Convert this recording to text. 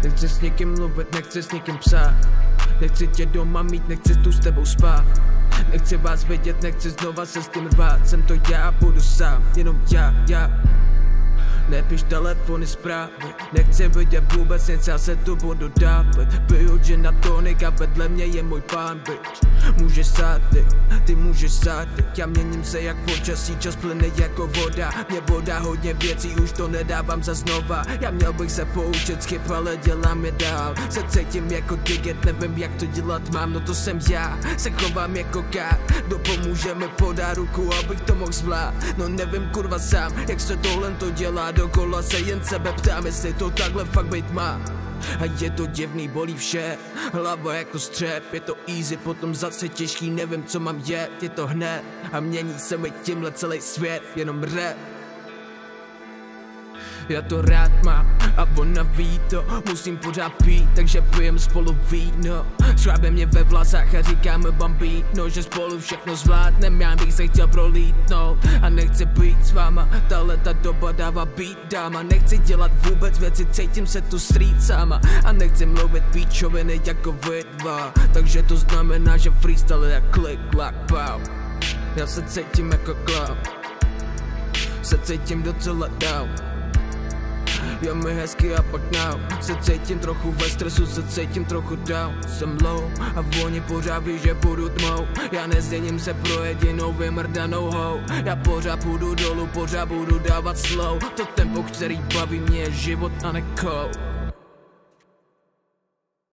Nechci s někým mluvit, nechci s někým psát. Nechci tě doma mít, nechci tu s tebou spát. Nechci vás vidět, nechci znova se s tím rvát. Jsem to já, budu sám, jenom já. Nepiš telefony zprávy, nechci vidět vůbec nic, já se tu budu dávat. Piju gin na tonik a vedle mě je můj pán, bitch. Můžeš sády, ty můžeš sády. Já měním se jak počasí, čas plyne jako voda. Mě bodá hodně věcí, už to nedávám za znova. Já měl bych se poučit z chyb, ale dělám je dál. Se cítím jako tiget, nevím jak to dělat mám, no to jsem já. Se chovám jako kat, kdo pomůže mi podá ruku, abych to mohl zvládat. No nevím kurva sám, jak se tohle to dělá. Dokola se jen sebe ptám, jestli to takhle fakt být má. A je to divný, bolí vše, hlava jako střep. Je to easy, potom zase těžký, nevím co mám jet. Je to hned a mění se mi tímhle celý svět, jenom rap. Já to rád mám a ona ví to, musím pořád pít, takže pijem spolu víno. Šrábe mě ve vlasách a říkáme bambino, že spolu všechno zvládnem, já bych se chtěl prolítnout. A nechci být s váma, tahle ta doba dává beat dáma. Nechci dělat vůbec věci, cítím se tu street sama. A nechci mluvit píčoviny jako vy dva, takže to znamená, že freestyle je klik, klak, pow. Já se cítím jako clown, se cítím docela down. Je mi hezky a pak now se cítím trochu ve stresu, se cítím trochu down. Jsem low a oni pořád ví, že budu tmou. Já nezděním se pro jedinou vymrdanou hou. Já pořád půjdu dolů, pořád budu dávat slow. To tempo, který baví mě, je život a ne kou.